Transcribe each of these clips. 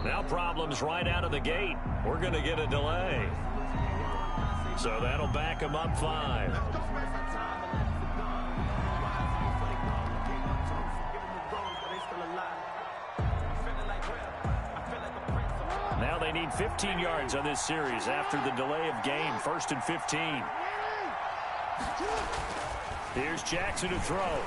Now problems right out of the gate. We're going to get a delay. So that'll back them up 5. Now they need 15 yards on this series after the delay of game. 1st and 15. Here's Jackson to throw.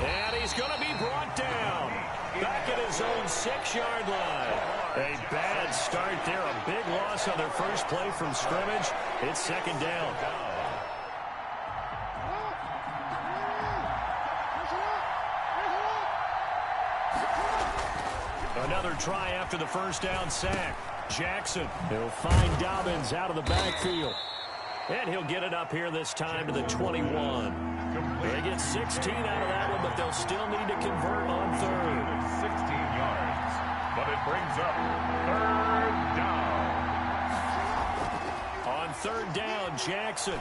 And he's going to be brought down. Back at his own 6-yard line. A bad start there. A big loss on their first play from scrimmage. It's 2nd down. Another try after the first down sack. Jackson, he'll find Dobbins out of the backfield. And he'll get it up here this time to the 21. They get 16 out of that one, but they'll still need to convert on 3rd. 16 yards, but it brings up 3rd down. On 3rd down, Jackson.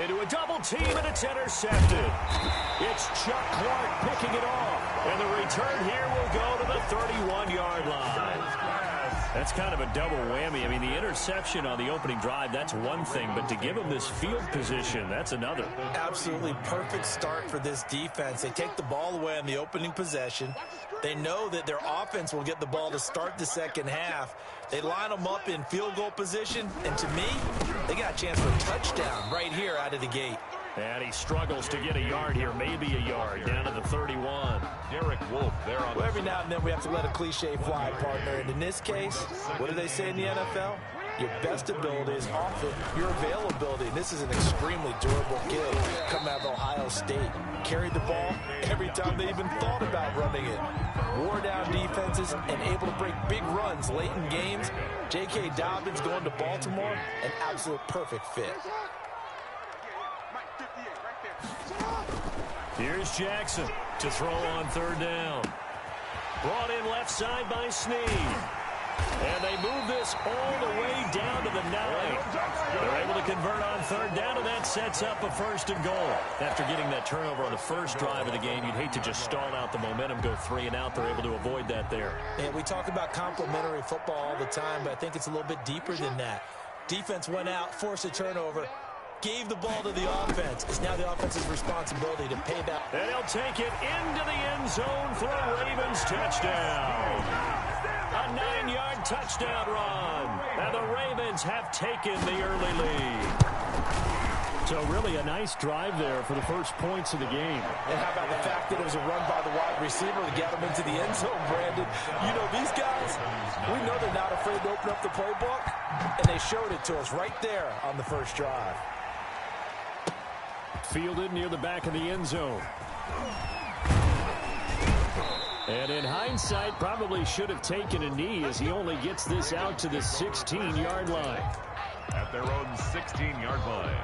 Into a double team, and it's intercepted. It's Chuck Clark picking it off. And the return here will go to the 31-yard line. That's kind of a double whammy. I mean, the interception on the opening drive, that's one thing. But to give them this field position, that's another. Absolutely perfect start for this defense. They take the ball away on the opening possession. They know that their offense will get the ball to start the second half. They line them up in field goal position. And to me, they got a chance for a touchdown right here out of the gate. And he struggles to get a yard here, maybe a yard, down to the 31. Derek Wolfe there on every now and then we have to let a cliche fly, partner. And in this case, what do they say in the NFL? Your best ability is often your availability. And this is an extremely durable kid coming out of Ohio State. Carried the ball every time they even thought about running it. Wore down defenses and able to break big runs late in games. J.K. Dobbins going to Baltimore, an absolute perfect fit. Here's Jackson to throw on 3rd down. Brought in left side by Snead. And they move this all the way down to the 9. They're able to convert on 3rd down, and that sets up a 1st and goal. After getting that turnover on the first drive of the game, you'd hate to just stall out the momentum, go 3 and out. They're able to avoid that there. And we talk about complementary football all the time, but I think it's a little bit deeper than that. Defense went out, forced a turnover, gave the ball to the offense. It's now the offense's responsibility to pay back. And he'll take it into the end zone for a Ravens touchdown. A 9-yard touchdown run. And the Ravens have taken the early lead. So really a nice drive there for the first points of the game. And how about the fact that it was a run by the wide receiver to get him into the end zone, Brandon? You know, these guys, we know they're not afraid to open up the playbook, and they showed it to us right there on the first drive. Fielded near the back of the end zone. And in hindsight, probably should have taken a knee as he only gets this out to the 16-yard line. At their own 16-yard line.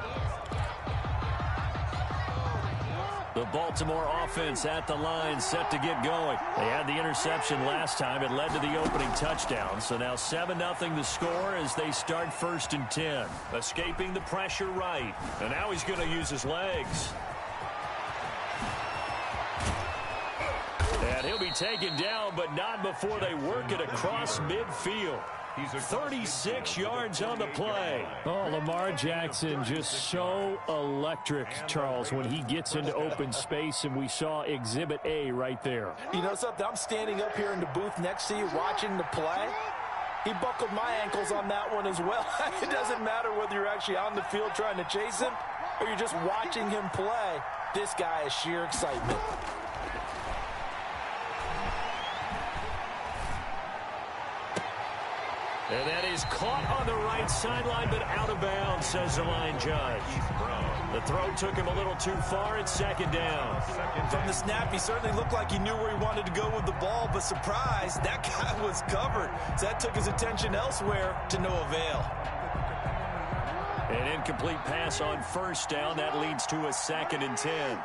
The Baltimore offense at the line, set to get going. They had the interception last time. It led to the opening touchdown. So now 7-0 the score as they start 1st and 10. Escaping the pressure right. And now he's going to use his legs. And he'll be taken down, but not before they work it across midfield. He's 36 yards on the play. Oh, Lamar Jackson just so electric, Charles, when he gets into open space, and we saw Exhibit A right there. You know something? I'm standing up here in the booth next to you watching the play. He buckled my ankles on that one as well. It doesn't matter whether you're actually on the field trying to chase him or you're just watching him play. This guy is sheer excitement. And that is caught on the right sideline, but out of bounds, says the line judge. The throw took him a little too far. It's 2nd down. From the snap, he certainly looked like he knew where he wanted to go with the ball, but surprise, that guy was covered. So that took his attention elsewhere to no avail. An incomplete pass on 1st down. That leads to a 2nd and 10.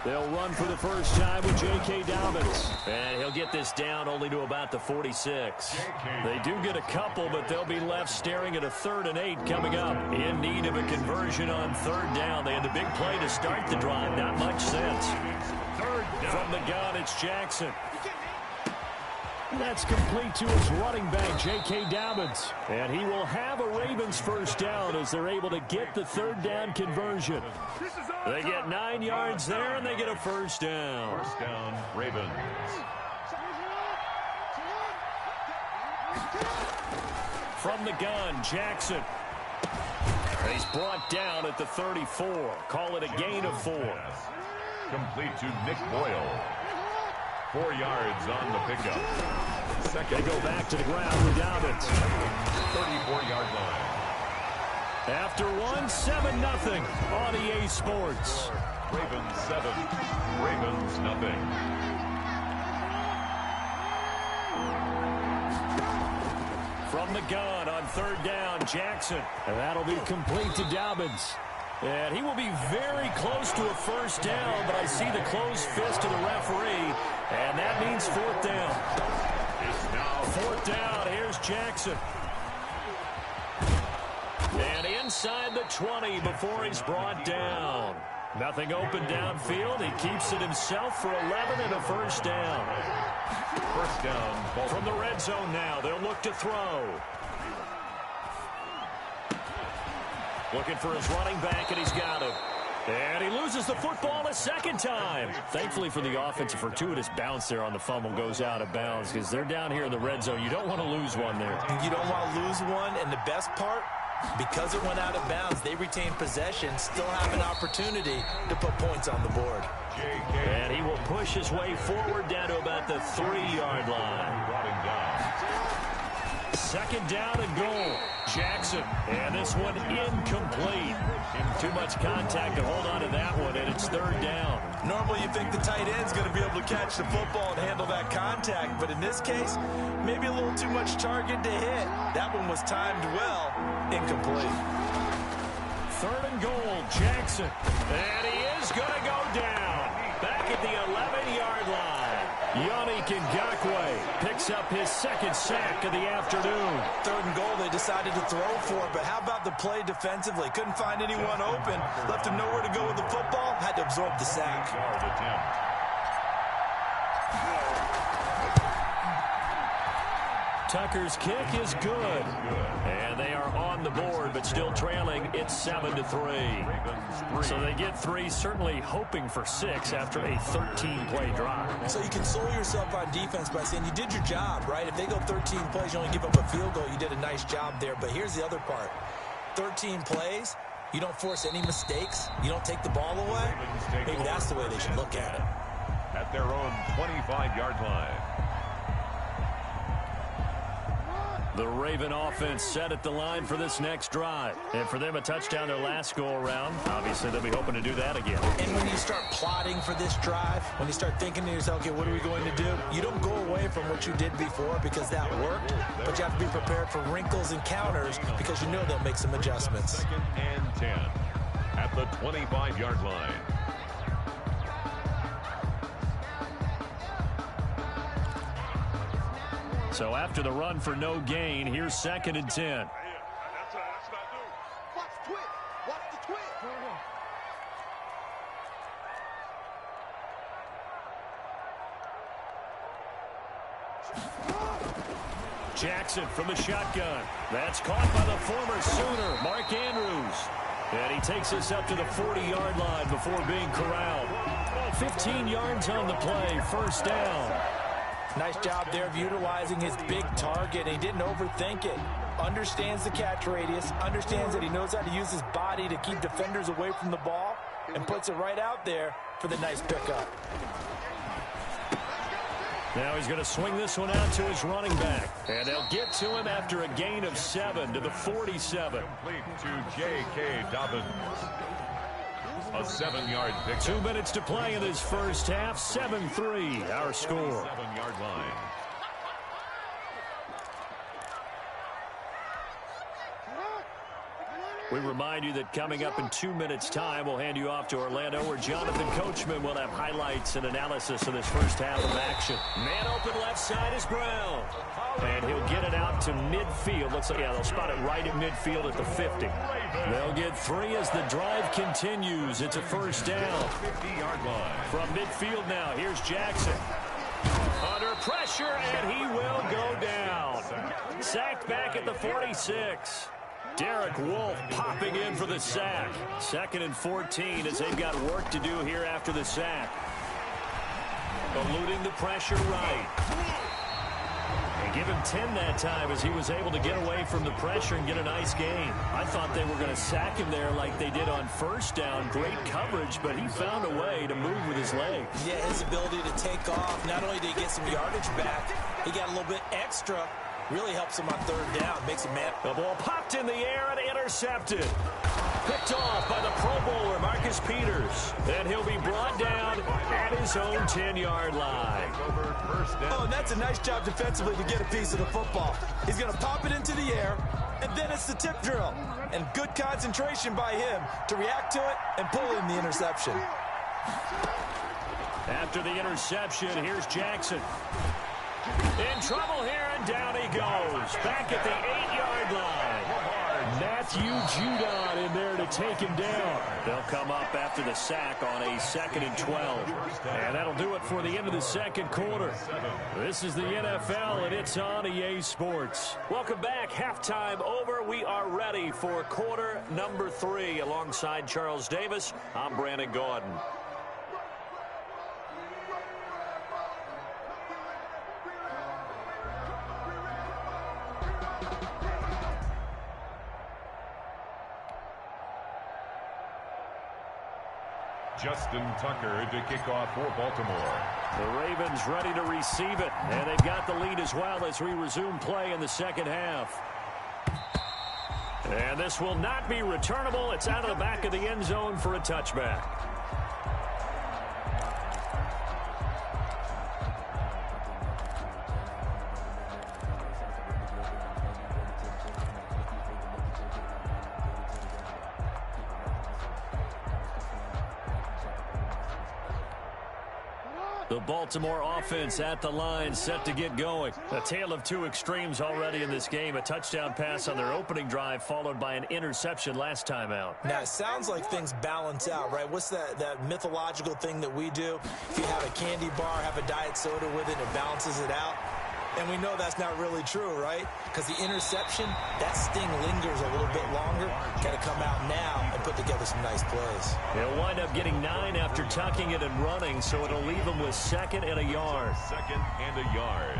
They'll run for the first time with J.K. Dobbins. And he'll get this down only to about the 46. They do get a couple, but they'll be left staring at a 3rd and 8 coming up. In need of a conversion on 3rd down. They had the big play to start the drive. Not much sense. 3rd From the gun, it's Jackson. That's complete to his running back, J.K. Dobbins. And he will have a Ravens first down as they're able to get the third down conversion. They get 9 yards there, and they get a first down. First down, Ravens. From the gun, Jackson. He's brought down at the 34. Call it a gain of 4. Complete to Nick Boyle. 4 yards on the pickup. They go back to the ground with Dobbins. 34-yard line. After 1, 7-0 on EA Sports. Ravens 7, Ravens nothing. From the gun on third down, Jackson. And that'll be complete to Dobbins. And he will be very close to a first down, but I see the closed fist of the referee, and that means fourth down. It's now Fourth down, here's Jackson. And inside the 20 before he's brought down. Nothing open downfield. He keeps it himself for 11 and a first down. first down. From the red zone now, they'll look to throw. Looking for his running back, and he's got him. And he loses the football a second time. Thankfully for the offense, a fortuitous bounce there on the fumble goes out of bounds because they're down here in the red zone. You don't want to lose one there. You don't want to lose one, and the best part, because it went out of bounds, they retain possession, still have an opportunity to put points on the board. And he will push his way forward down to about the 3-yard line. Second down and goal. Jackson. And this one incomplete. Too much contact to hold on to that one, and it's third down. Normally you think the tight end's going to be able to catch the football and handle that contact, but in this case, maybe a little too much target to hit. That one was timed well. Incomplete. Third and goal, Jackson. And he is going to go down. Back at the 11-yard line. Yannick Ngakoue picks up his second sack of the afternoon. Third and goal, they decided to throw for it, but how about the play defensively? Couldn't find anyone open. Left him nowhere to go with the football. Had to absorb the sack. Tucker's kick is good. And they are on the board, but still trailing. It's 7-3. So they get 3, certainly hoping for 6 after a 13-play drive. So you console yourself on defense by saying you did your job, right? If they go 13 plays, you only give up a field goal. You did a nice job there. But here's the other part. 13 plays, you don't force any mistakes. You don't take the ball away. Maybe that's the way they should look at it. At their own 25-yard line. The Raven offense set at the line for this next drive. And for them, a touchdown their last go-around. Obviously, they'll be hoping to do that again. And when you start plotting for this drive, when you start thinking to yourself, okay, what are we going to do? You don't go away from what you did before because that worked, but you have to be prepared for wrinkles and counters because you know they'll make some adjustments. Second and 10 at the 25-yard line. So after the run for no gain, here's second and 10. Jackson from the shotgun. That's caught by the former Sooner, Mark Andrews. And he takes us up to the 40-yard line before being corralled. 15 yards on the play, first down. Nice job there of utilizing his big target. He didn't overthink it. Understands the catch radius. Understands that he knows how to use his body to keep defenders away from the ball. And puts it right out there for the nice pickup. Now he's going to swing this one out to his running back. And they'll get to him after a gain of 7 to the 47. Complete to J.K. Dobbins. A 7-yard pick. 2 minutes to play in this first half. 7-3, our score. 7-yard line. We remind you that coming up in 2 minutes' time, we'll hand you off to Orlando, where Jonathan Coachman will have highlights and analysis of this first half of action. Man open left side is Brown. And he'll get it out to midfield. Looks like, yeah, they'll spot it right at midfield at the 50. They'll get 3 as the drive continues. It's a first down. 50-yard line. From midfield now, here's Jackson. Under pressure, and he will go down. Sacked back at the 46. Derek Wolfe popping in for the sack. 2nd and 14 as they've got work to do here after the sack. Eluding the pressure right. And give him 10 that time as he was able to get away from the pressure and get a nice gain. I thought they were going to sack him there like they did on first down. Great coverage, but he found a way to move with his legs. Yeah, his ability to take off. Not only did he get some yardage back, he got a little bit extra. Really helps him on 3rd down. Makes him man. The ball popped in the air and intercepted. Picked off by the Pro Bowler, Marcus Peters. Then he'll be brought down at his own 10-yard line. Oh, and that's a nice job defensively to get a piece of the football. He's going to pop it into the air, and then it's the tip drill. And good concentration by him to react to it and pull in the interception. After the interception, here's Jackson. In trouble here, and down he goes. Back at the 8-yard line. Matthew Judon in there to take him down. They'll come up after the sack on a 2nd and 12. And that'll do it for the end of the second quarter. This is the NFL, and it's on EA Sports. Welcome back. Halftime over. We are ready for quarter number 3. Alongside Charles Davis, I'm Brandon Gordon. Justin Tucker to kick off for Baltimore. The Ravens ready to receive it, and they've got the lead as well as we resume play in the second half. And this will not be returnable. It's out of the back of the end zone for a touchback. The Baltimore offense at the line, set to get going. A tale of 2 extremes already in this game. A touchdown pass on their opening drive, followed by an interception last time out. Now, it sounds like things balance out, right? What's that mythological thing that we do? If you have a candy bar, have a diet soda with it, it balances it out. And we know that's not really true, right? Because the interception, that sting lingers a little bit longer. Got to come out now and put together some nice plays. He'll wind up getting 9 after tucking it and running, so it'll leave him with 2nd and a yard. 2nd and a yard.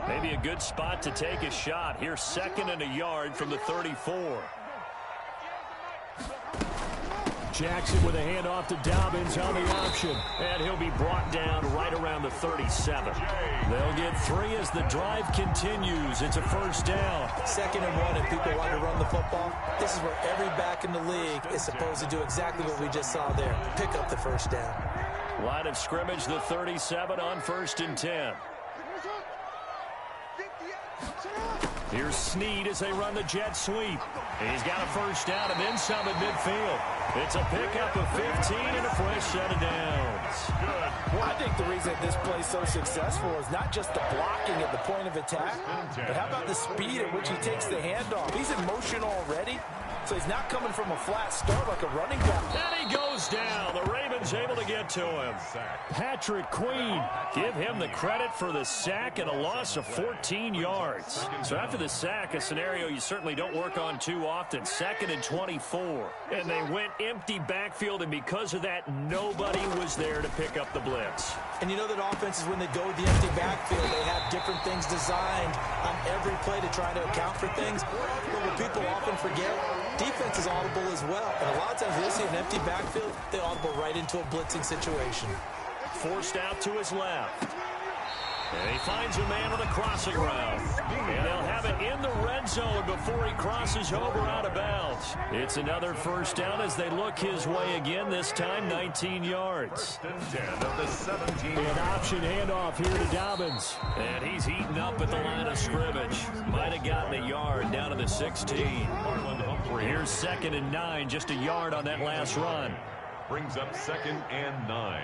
Maybe a good spot to take a shot. Here's 2nd and a yard from the 34. Jackson with a handoff to Dobbins on the option. And he'll be brought down right around the 37. They'll get 3 as the drive continues. It's a first down. 2nd and 1, and people want to run the football. This is where every back in the league is supposed to do exactly what we just saw there. Pick up the first down. Line of scrimmage, the 37 on 1st and 10. Here's Snead as they run the jet sweep. He's got a first down and then some at midfield. It's a pickup of 15 and a fresh set of downs. Well, I think the reason this play is so successful is not just the blocking at the point of attack, but how about the speed at which he takes the handoff? He's in motion already, so he's not coming from a flat start like a running back. And he goes down. The Ravens able to get to him. Patrick Queen, give him the credit for the sack and a loss of 14 yards. So after the sack, a scenario you certainly don't work on too often. 2nd and 24. And they went empty backfield, and because of that, nobody was there to pick up the blitz. And you know that offenses, when they go with the empty backfield, they have different things designed on every play to try to account for things. But what people often forget, defense is audible as well. And a lot of times we'll see an empty backfield, they audible right into a blitzing situation. Forced out to his left. And he finds a man on the crossing route. And they'll have it in the red zone before he crosses over out of bounds. It's another first down as they look his way again, this time 19 yards. 1st and 10 of the 17. An option handoff here to Dobbins. And he's eaten up at the line of scrimmage. Might have gotten a yard down to the 16. Here's 2nd and 9, just a yard on that last run. Brings up 2nd and 9.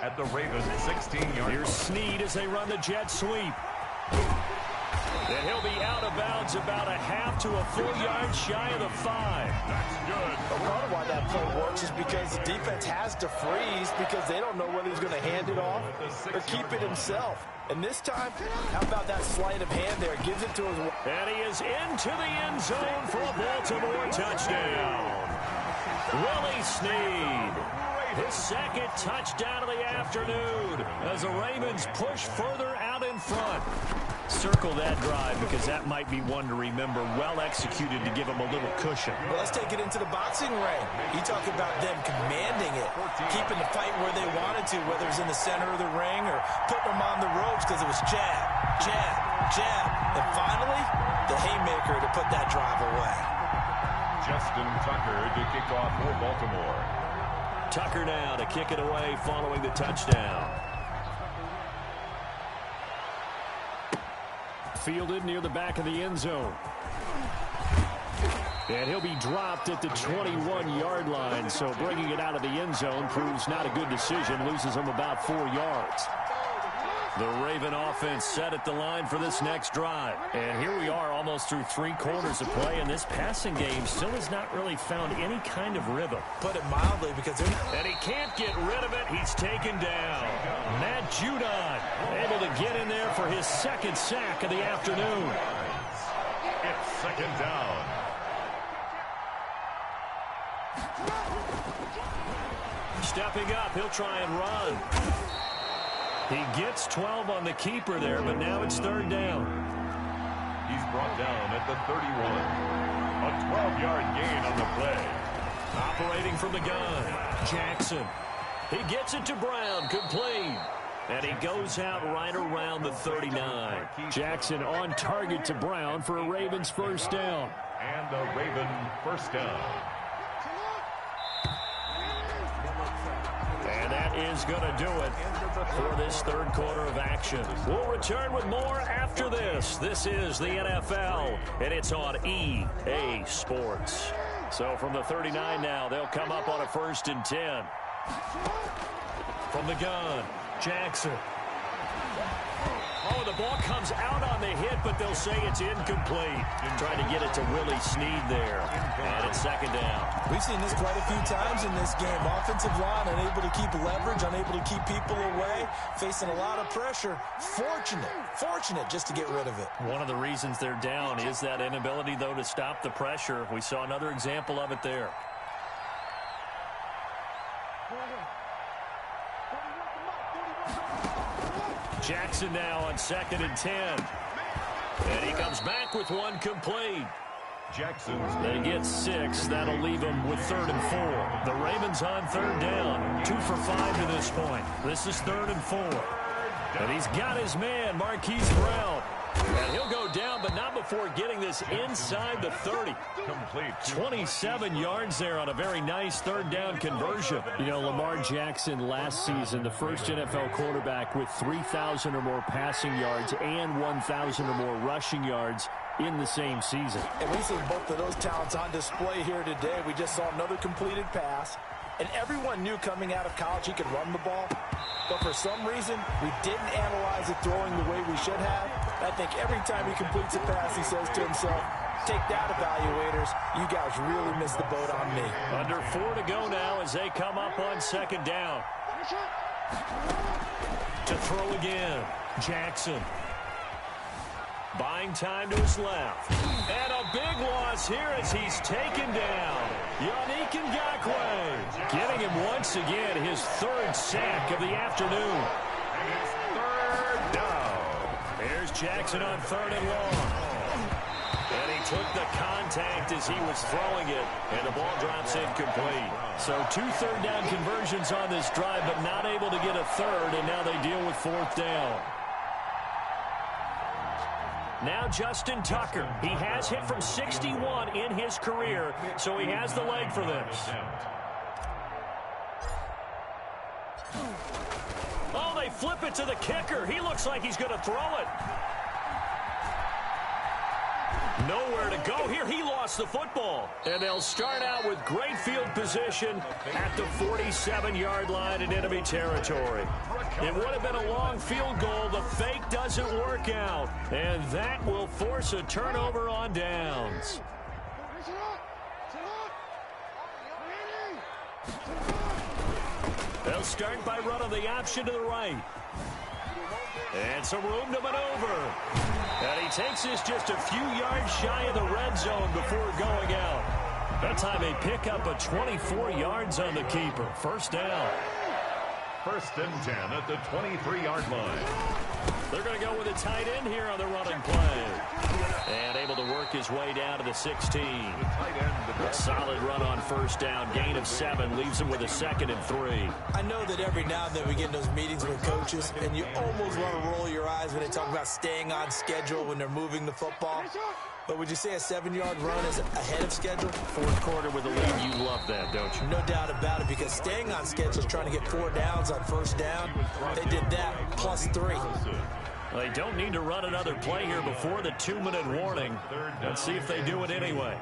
at the Ravens' 16-yard. Here's Snead as they run the jet sweep. And he'll be out of bounds about a half to a full yard shy of the 5. That's good. Well, part of why that play works is because the defense has to freeze because they don't know whether he's going to hand it off or keep it himself. And this time, how about that sleight of hand there? Gives it to his... And he is into the end zone for a Baltimore touchdown. Willie Snead, his second touchdown of the afternoon as the Ravens push further out in front. Circle that drive because that might be one to remember. Well executed to give them a little cushion. Well, let's take it into the boxing ring. You talk about them commanding it, keeping the fight where they wanted to, whether it's in the center of the ring or putting them on the ropes because it was jab, jab, jab. And finally, the haymaker to put that drive away. Justin Tucker to kick off for Baltimore. Tucker now to kick it away following the touchdown. Fielded near the back of the end zone. And he'll be dropped at the 21-yard line, so bringing it out of the end zone proves not a good decision, loses him about 4 yards. The Raven offense set at the line for this next drive. And here we are almost through 3 quarters of play, and this passing game still has not really found any kind of rhythm. Put it mildly because they're not... And he can't get rid of it. He's taken down. Matt Judon able to get in there for his second sack of the afternoon. It's second down. Stepping up, he'll try and run. He gets 12 on the keeper there, but now it's third down. He's brought down at the 31. A 12-yard gain on the play. Operating from the gun, Jackson. He gets it to Brown, complete. And he goes out right around the 39. Jackson on target to Brown for a Ravens first down. And a Raven first down. And that is going to do it for this third quarter of action. We'll return with more after this. This is the NFL, and it's on EA Sports. So from the 39 now, they'll come up on a 1st and 10. From the gun, Jackson. Oh, the ball comes out on the hit, but they'll say it's incomplete. Trying to get it to Willie Snead there. And it's second down. We've seen this quite a few times in this game. Offensive line unable to keep leverage, unable to keep people away, facing a lot of pressure. Fortunate just to get rid of it. One of the reasons they're down is that inability, though, to stop the pressure. We saw another example of it there. Jackson now on 2nd and 10. And he comes back with one complete. Jackson's. They get 6. That'll leave them with 3rd and 4. The Ravens on 3rd down. 2 for 5 to this point. This is 3rd and 4. And he's got his man, Marquise Brown. And he'll go down, but not before getting this inside the 30. Complete. 27 yards there on a very nice 3rd down conversion. You know, Lamar Jackson last season, the first NFL quarterback with 3,000 or more passing yards and 1,000 or more rushing yards in the same season. And we've seen both of those talents on display here today. We just saw another completed pass. And everyone knew coming out of college he could run the ball. But for some reason, we didn't analyze it throwing the way we should have. I think every time he completes a pass, he says to himself, take that, evaluators. You guys really missed the boat on me. Under 4 to go now as they come up on 2nd down. To throw again, Jackson. Buying time to his left. And a big loss here as he's taken down. Yannick Ngakoue getting him once again his 3rd sack of the afternoon. And it's 3rd down. Here's Jackson on 3rd and long. And he took the contact as he was throwing it, and the ball drops incomplete. So 2 3rd down conversions on this drive, but not able to get a 3rd, and now they deal with 4th down. Now Justin Tucker. He has hit from 61 in his career, so he has the leg for this. Oh, they flip it to the kicker. He looks like he's going to throw it. nowhere to go here. He lost the football. And they'll start out with great field position at the 47-yard line in enemy territory. It would have been a long field goal. The fake doesn't work out. And that will force a turnover on downs. They'll start by running the option to the right. And some room to maneuver. And he takes this just a few yards shy of the red zone before going out. That time they pick up a 24 yards on the keeper. First down. 1st and 10 at the 23-yard line. They're going to go with a tight end here on the running play. And able to work his way down to the 16. A solid run on first down. Gain of 7 leaves him with a 2nd and 3. I know that every now and then we get in those meetings with coaches, and you almost want to roll your eyes when they talk about staying on schedule when they're moving the football. But would you say a 7-yard run is ahead of schedule? Fourth quarter with a lead, you love that, don't you? No doubt about it, because staying on schedule is trying to get 4 downs on first down. They did that, plus 3. They don't need to run another play here before the 2-minute warning. Let's see if they do it anyway.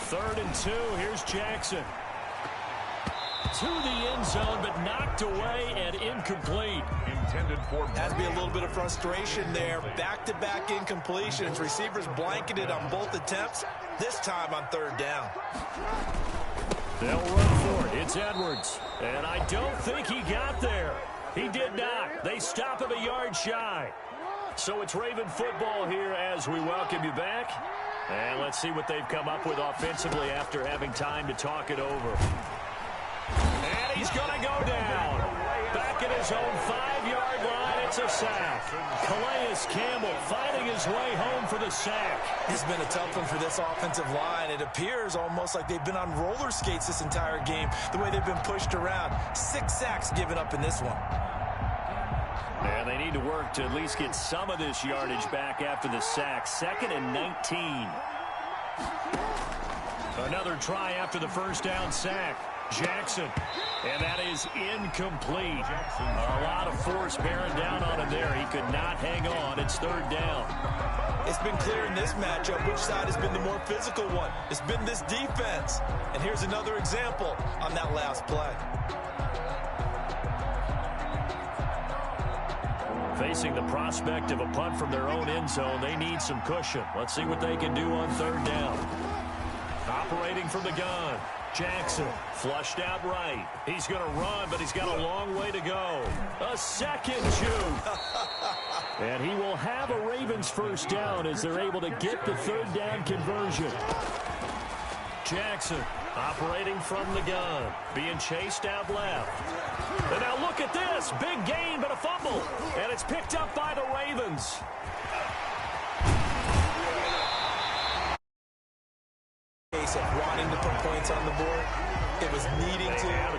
3rd and 2. Here's Jackson. To the end zone, but knocked away and incomplete. Intended for... Has to be a little bit of frustration there. Back-to-back incompletions. Receivers blanketed on both attempts, this time on 3rd down. They'll run for it. It's Edwards. And I don't think he got there. He did not. They stop him a yard shy. So it's Raven football here as we welcome you back. And let's see what they've come up with offensively after having time to talk it over. And he's going to go down. Back at his own 5-yard line, it's a sack. Calais Campbell finding his way home for the sack. It's been a tough one for this offensive line. It appears almost like they've been on roller skates this entire game, the way they've been pushed around. 6 sacks given up in this one. And they need to work to at least get some of this yardage back after the sack. 2nd and 19. Another try after the first down sack. Jackson, and that is incomplete. A lot of force bearing down on him there. He could not hang on. It's 3rd down. It's been clear in this matchup which side has been the more physical one. It's been this defense. And here's another example on that last play. Facing the prospect of a punt from their own end zone, they need some cushion. Let's see what they can do on 3rd down. Operating from the gun. Jackson flushed out right. He's going to run, but he's got a long way to go. A second juke. And he will have a Ravens first down as they're able to get the 3rd down conversion. Jackson operating from the gun. Being chased out left. And now look at this. Big gain, but a fumble. And it's picked up by the Ravens. Of wanting to put points on the board, it was needing to have